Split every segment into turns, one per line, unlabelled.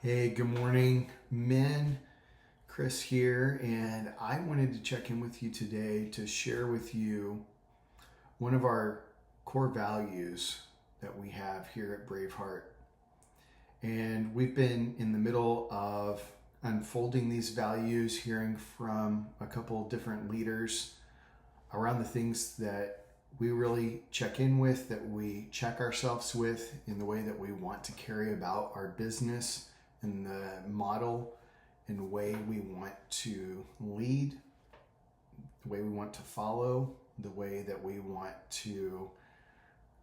Hey, good morning, men. Chris here, and I wanted to check in with you today to share with you one of our core values that we have here at BraveHeart. And we've been in the middle of unfolding these values, hearing from a couple different leaders around the things that we really check in with, that we check ourselves with in the way that we want to carry about our business and the model and the way we want to lead, the way we want to follow, the way that we want to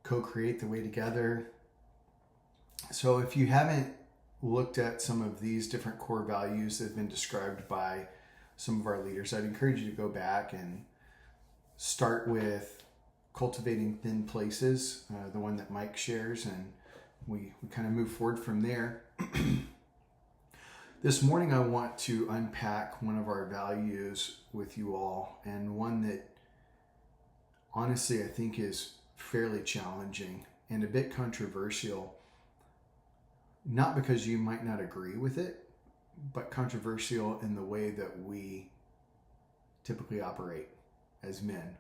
co-create the way together. So if you haven't looked at some of these different core values that have been described by some of our leaders, I'd encourage you to go back and start with cultivating thin places, the one that Mike shares, and we kind of move forward from there. This morning, I want to unpack one of our values with you all, and one that honestly I think is fairly challenging and a bit controversial. Not because you might not agree with it, but controversial in the way that we typically operate as men.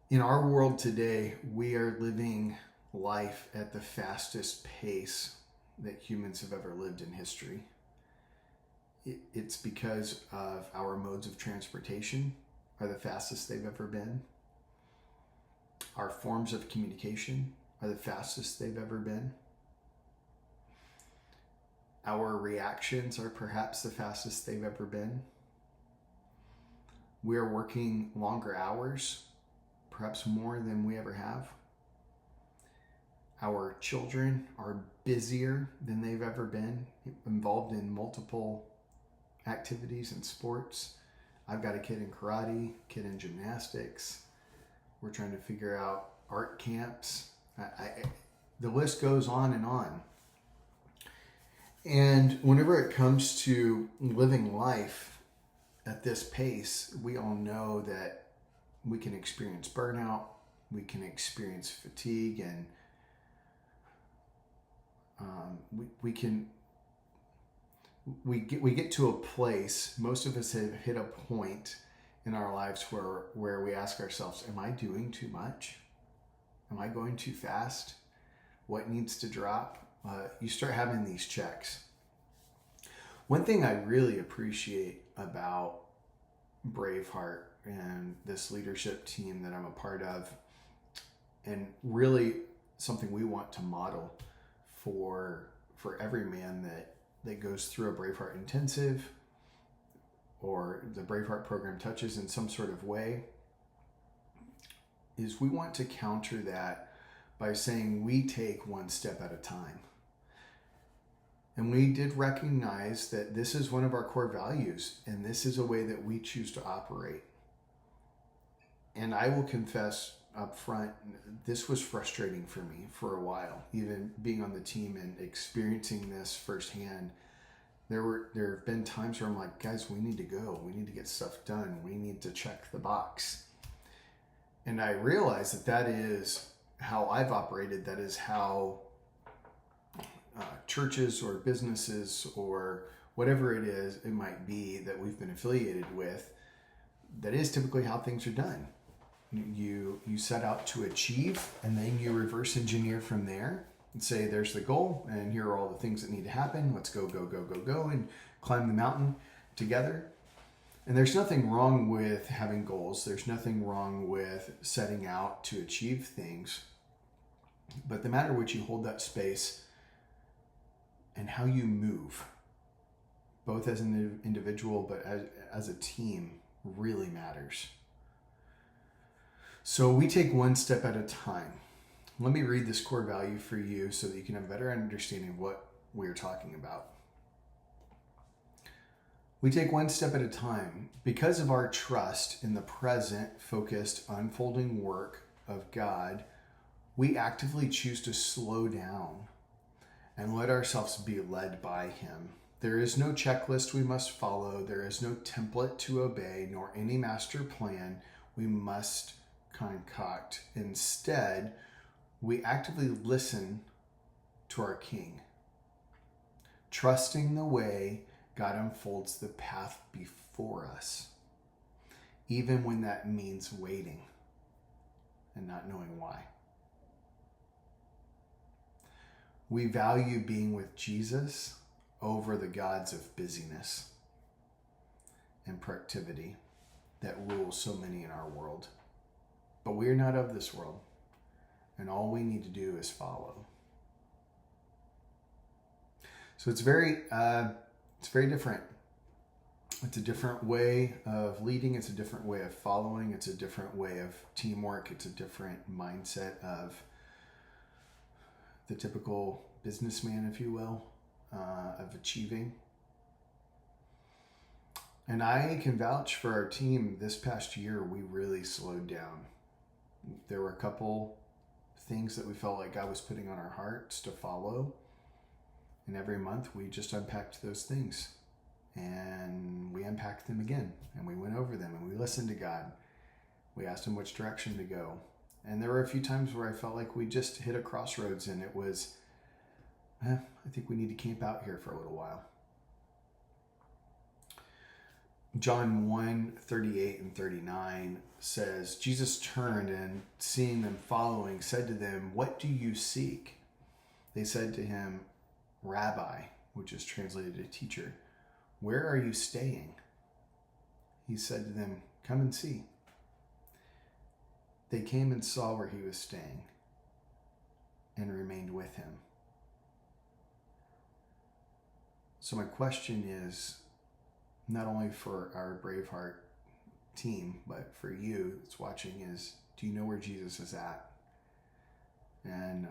In our world today, we are living life at the fastest pace that humans have ever lived in history. It's because of our modes of transportation are the fastest they've ever been. Our forms of communication are the fastest they've ever been. Our reactions are perhaps the fastest they've ever been. We are working longer hours, perhaps more than we ever have. Our children are busier than they've ever been, involved in multiple activities and sports. I've got a kid in karate, kid in gymnastics. We're trying to figure out art camps. The list goes on and on. And whenever it comes to living life at this pace, we all know that we can experience burnout, we can experience fatigue, and we get to a place. Most of us have hit a point in our lives where we ask ourselves, am I doing too much? Am I going too fast? What needs to drop? You start having these checks. One thing I really appreciate about BraveHeart and this leadership team that I'm a part of, and really something we want to model for every man that goes through a BraveHeart intensive or the BraveHeart program touches in some sort of way, is we want to counter that by saying we take one step at a time. And we did recognize that this is one of our core values, and this is a way that we choose to operate. And I will confess up front, this was frustrating for me for a while, even being on the team and experiencing this firsthand. There have been times where I'm like, guys, we need to go. We need to get stuff done. We need to check the box. And I realize that is how I've operated. That is how churches or businesses or whatever it is, it might be that we've been affiliated with, that is typically how things are done. You set out to achieve, and then you reverse engineer from there and say, there's the goal, and here are all the things that need to happen. Let's go, and climb the mountain together. And there's nothing wrong with having goals. There's nothing wrong with setting out to achieve things. But the matter which you hold that space and how you move, both as an individual but as a team, really matters. So we take one step at a time. Let me read this core value for you so that you can have a better understanding of what we're talking about. We take one step at a time because of our trust in the present, focused, unfolding work of God. We actively choose to slow down and let ourselves be led by Him. There is no checklist we must follow. There is no template to obey, nor any master plan we must concoct. Instead, we actively listen to our King. trusting the way God unfolds the path before us, even when that means waiting and not knowing why. We value being with Jesus over the gods of busyness and productivity that rule so many in our world. But we are not of this world, and all we need to do is follow. So it's very different. It's a different way of leading. It's a different way of following. It's a different way of teamwork. It's a different mindset of the typical businessman, if you will, of achieving. And I can vouch for our team. This past year, we really slowed down. There were a couple things that we felt like God was putting on our hearts to follow. And every month we just unpacked those things. And we unpacked them again. And we went over them and we listened to God. We asked him which direction to go. And there were a few times where I felt like we just hit a crossroads and it was, I think we need to camp out here for a little while. John 1:38 and 39 says, Jesus turned and seeing them following, said to them, "What do you seek?" They said to him, "Rabbi," which is translated to teacher, "where are you staying?" He said to them, "Come and see." They came and saw where he was staying and remained with him. So my question is, not only for our BraveHeart team, but for you that's watching, is, do you know where Jesus is at? And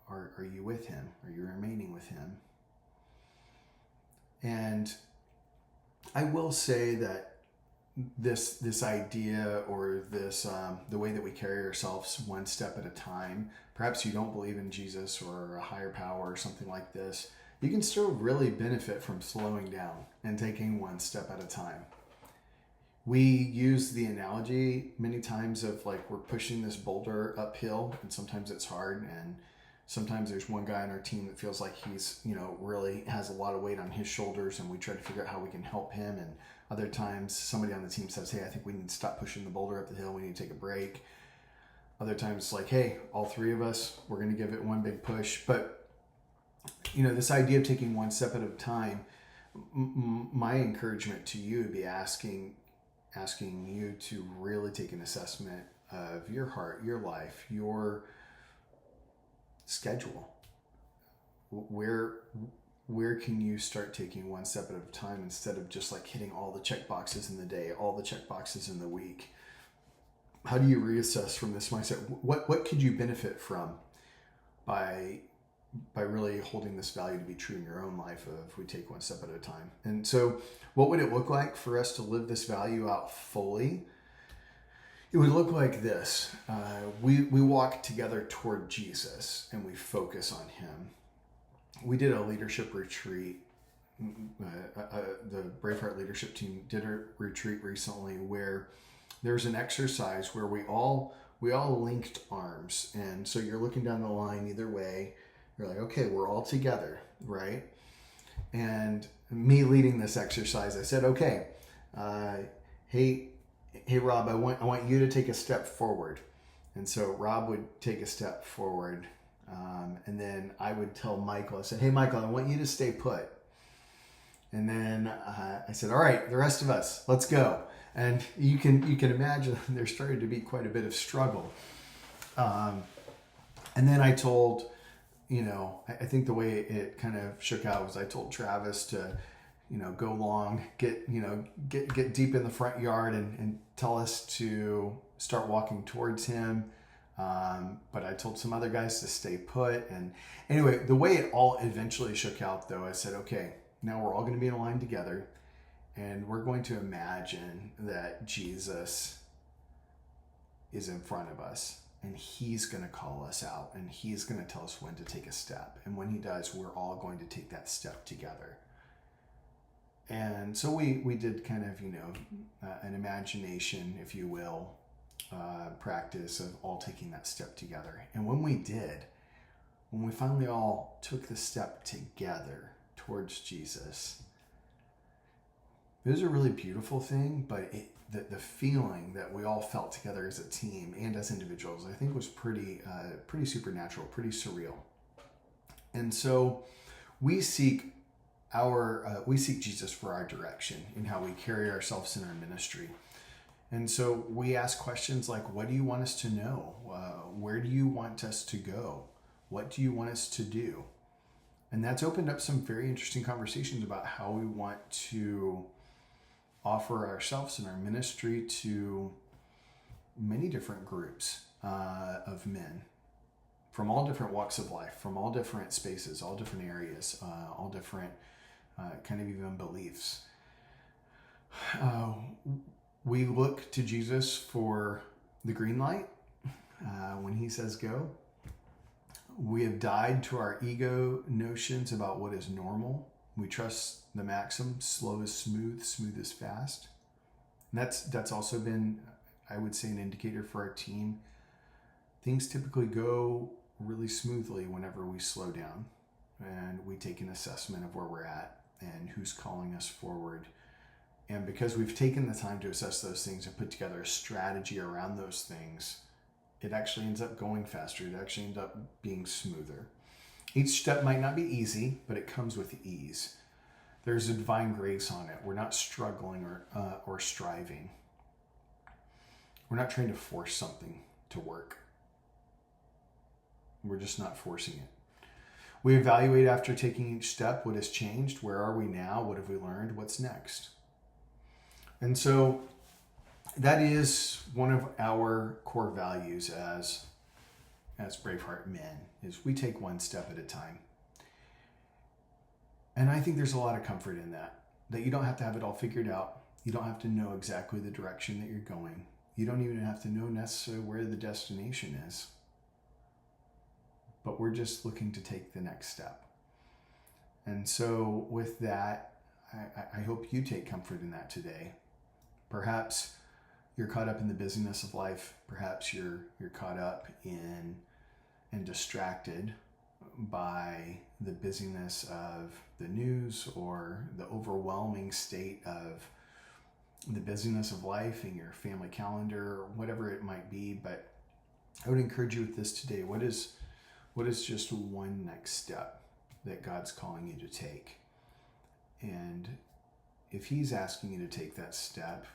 are you with him? Are you remaining with him? And I will say that this idea, or this the way that we carry ourselves one step at a time, perhaps you don't believe in Jesus or a higher power or something like this, you can still really benefit from slowing down and taking one step at a time. We use the analogy many times of like we're pushing this boulder uphill, and sometimes it's hard, and sometimes there's one guy on our team that feels like he's, really has a lot of weight on his shoulders, and we try to figure out how we can help him. And other times somebody on the team says, "Hey, I think we need to stop pushing the boulder up the hill. We need to take a break." Other times it's like, "Hey, all three of us, we're going to give it one big push." But this idea of taking one step at a time, my encouragement to you would be asking you to really take an assessment of your heart, your life, your schedule. Where can you start taking one step at a time instead of just like hitting all the check boxes in the day, all the check boxes in the week? How do you reassess from this mindset? What could you benefit from by really holding this value to be true in your own life if we take one step at a time? And so what would it look like for us to live this value out fully? It would look like this. We walk together toward Jesus and we focus on him. We did a leadership retreat. The BraveHeart leadership team did a retreat recently where there's an exercise where we all linked arms. And so you're looking down the line either way. You're like, okay, we're all together, right? And me leading this exercise, I said, okay, hey, Rob, I want you to take a step forward. And so Rob would take a step forward. And then I would tell Michael, I said, hey, Michael, I want you to stay put. And then I said, all right, the rest of us, let's go. And you can imagine there started to be quite a bit of struggle. And then I told, I think the way it kind of shook out was I told Travis to, go long, get deep in the front yard and tell us to start walking towards him. But I told some other guys to stay put. And anyway, the way it all eventually shook out, though, I said, okay, now we're all going to be in a line together, and we're going to imagine that Jesus is in front of us, and he's going to call us out, and he's going to tell us when to take a step. And when he does, we're all going to take that step together. And so we did kind of, an imagination, if you will, practice of all taking that step together. And when we finally all took the step together towards Jesus. It was a really beautiful thing, but the feeling that we all felt together as a team and as individuals, I think was pretty supernatural, pretty surreal. And so we seek Jesus for our direction in how we carry ourselves in our ministry. And so we ask questions like, what do you want us to know? Where do you want us to go? What do you want us to do? And that's opened up some very interesting conversations about how we want to offer ourselves and our ministry to many different groups of men from all different walks of life, from all different spaces, all different areas, all different kind of even beliefs. We look to Jesus for the green light when he says go. We have died to our ego notions about what is normal. We trust the maxim, slow is smooth, smooth is fast. And that's also been, I would say, an indicator for our team. Things typically go really smoothly whenever we slow down and we take an assessment of where we're at and who's calling us forward. And because we've taken the time to assess those things and put together a strategy around those things, it actually ends up going faster. It actually ends up being smoother. Each step might not be easy, but it comes with ease. There's a divine grace on it. We're not struggling or striving. We're not trying to force something to work. We're just not forcing it. We evaluate after taking each step what has changed. Where are we now? What have we learned? What's next? And so that is one of our core values as BraveHeart Men, is we take one step at a time. And I think there's a lot of comfort in that you don't have to have it all figured out. You don't have to know exactly the direction that you're going. You don't even have to know necessarily where the destination is. But we're just looking to take the next step. And so with that, I hope you take comfort in that today. Perhaps you're caught up in the busyness of life. Perhaps you're caught up in and distracted by the busyness of the news or the overwhelming state of the busyness of life in your family calendar or whatever it might be. But I would encourage you with this today. What is just one next step that God's calling you to take? And if he's asking you to take that step,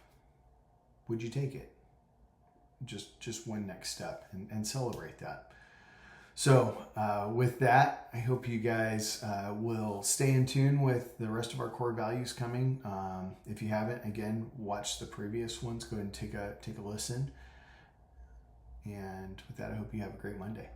would you take it? Just one next step and celebrate that. So with that, I hope you guys will stay in tune with the rest of our core values coming. If you haven't, again, watch the previous ones. Go ahead and take a listen. And with that, I hope you have a great Monday.